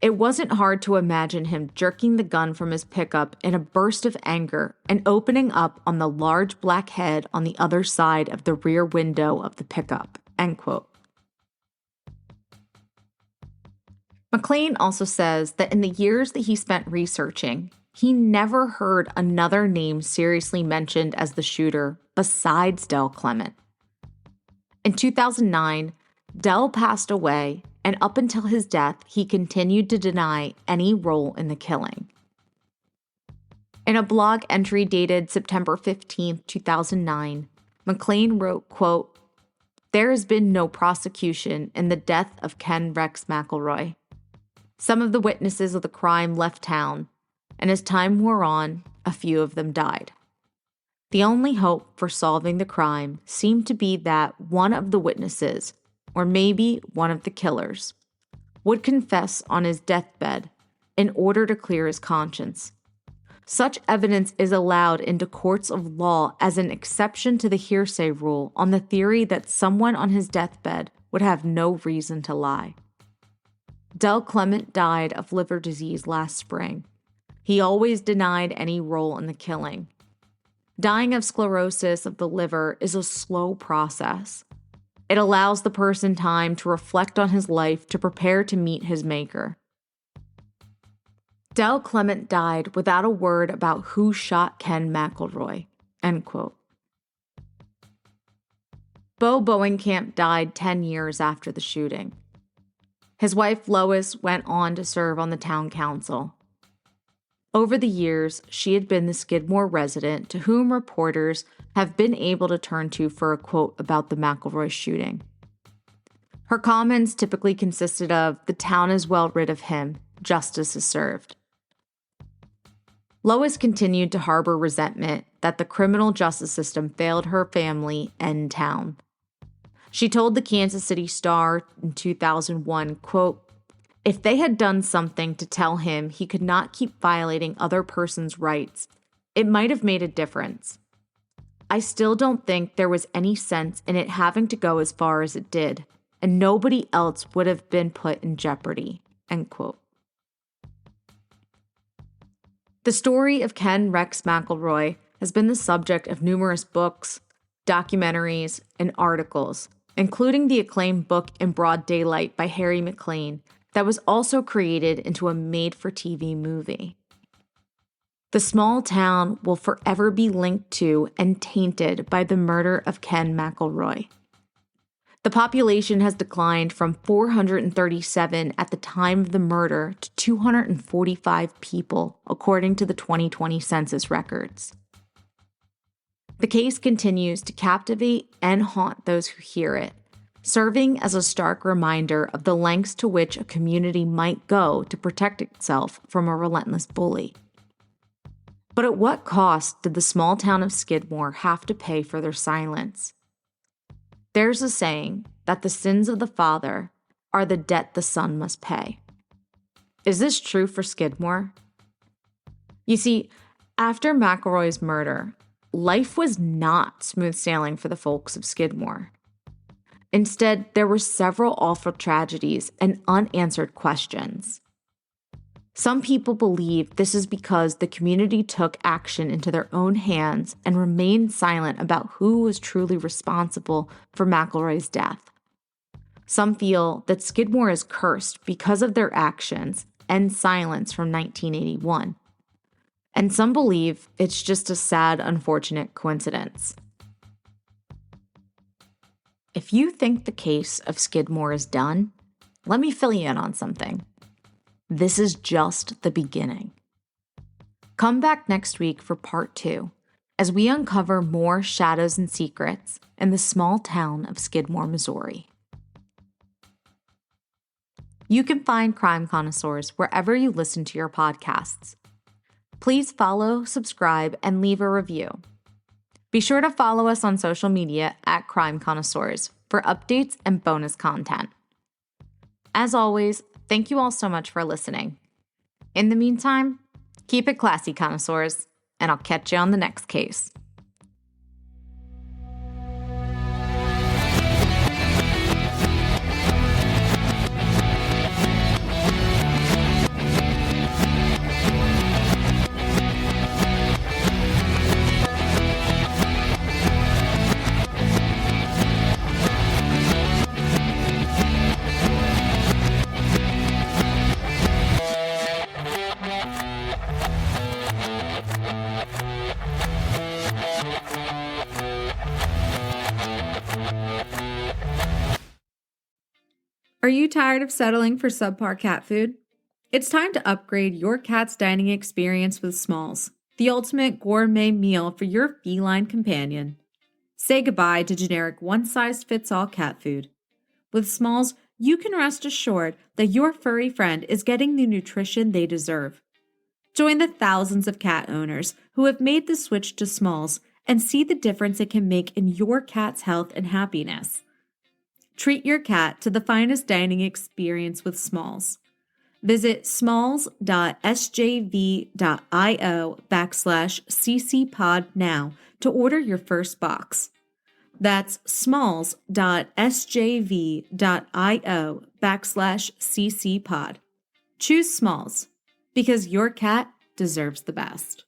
it wasn't hard to imagine him jerking the gun from his pickup in a burst of anger and opening up on the large black head on the other side of the rear window of the pickup, end quote. McLean also says that in the years that he spent researching, he never heard another name seriously mentioned as the shooter besides Del Clement. In 2009, Del passed away, and up until his death, he continued to deny any role in the killing. In a blog entry dated September 15, 2009, McLean wrote, quote, there has been no prosecution in the death of Ken Rex McElroy. Some of the witnesses of the crime left town, and as time wore on, a few of them died. The only hope for solving the crime seemed to be that one of the witnesses, or maybe one of the killers, would confess on his deathbed in order to clear his conscience. Such evidence is allowed into courts of law as an exception to the hearsay rule on the theory that someone on his deathbed would have no reason to lie. Del Clement died of liver disease last spring. He always denied any role in the killing. Dying of sclerosis of the liver is a slow process. It allows the person time to reflect on his life to prepare to meet his maker. Del Clement died without a word about who shot Ken McElroy, end quote. Bo Bowenkamp died 10 years after the shooting. His wife Lois went on to serve on the town council. Over the years, she had been the Skidmore resident to whom reporters have been able to turn to for a quote about the McElroy shooting. Her comments typically consisted of, "The town is well rid of him. Justice is served." Lois continued to harbor resentment that the criminal justice system failed her family and town. She told the Kansas City Star in 2001, quote, "If they had done something to tell him he could not keep violating other persons' rights, it might have made a difference. I still don't think there was any sense in it having to go as far as it did, and nobody else would have been put in jeopardy," end quote. The story of Ken Rex McElroy has been the subject of numerous books, documentaries, and articles, including the acclaimed book In Broad Daylight by Harry McLean that was also created into a made-for-TV movie. The small town will forever be linked to and tainted by the murder of Ken McElroy. The population has declined from 437 at the time of the murder to 245 people, according to the 2020 census records. The case continues to captivate and haunt those who hear it, serving as a stark reminder of the lengths to which a community might go to protect itself from a relentless bully. But at what cost did the small town of Skidmore have to pay for their silence? There's a saying that the sins of the father are the debt the son must pay. Is this true for Skidmore? You see, after McElroy's murder, life was not smooth sailing for the folks of Skidmore. Instead, there were several awful tragedies and unanswered questions. Some people believe this is because the community took action into their own hands and remained silent about who was truly responsible for McElroy's death. Some feel that Skidmore is cursed because of their actions and silence from 1981. And some believe it's just a sad, unfortunate coincidence. If you think the case of Skidmore is done, let me fill you in on something. This is just the beginning. Come back next week for part 2, as we uncover more shadows and secrets in the small town of Skidmore, Missouri. You can find Crime Connoisseurs wherever you listen to your podcasts. Please follow, subscribe, and leave a review. Be sure to follow us on social media at Crime Connoisseurs for updates and bonus content. As always, thank you all so much for listening. In the meantime, keep it classy, connoisseurs, and I'll catch you on the next case. Are you tired of settling for subpar cat food? It's time to upgrade your cat's dining experience with Smalls, the ultimate gourmet meal for your feline companion. Say goodbye to generic one-size-fits-all cat food. With Smalls, you can rest assured that your furry friend is getting the nutrition they deserve. Join the thousands of cat owners who have made the switch to Smalls and see the difference it can make in your cat's health and happiness. Treat your cat to the finest dining experience with Smalls. Visit smalls.sjv.io/ccpod now to order your first box. That's smalls.sjv.io/ccpod. Choose Smalls because your cat deserves the best.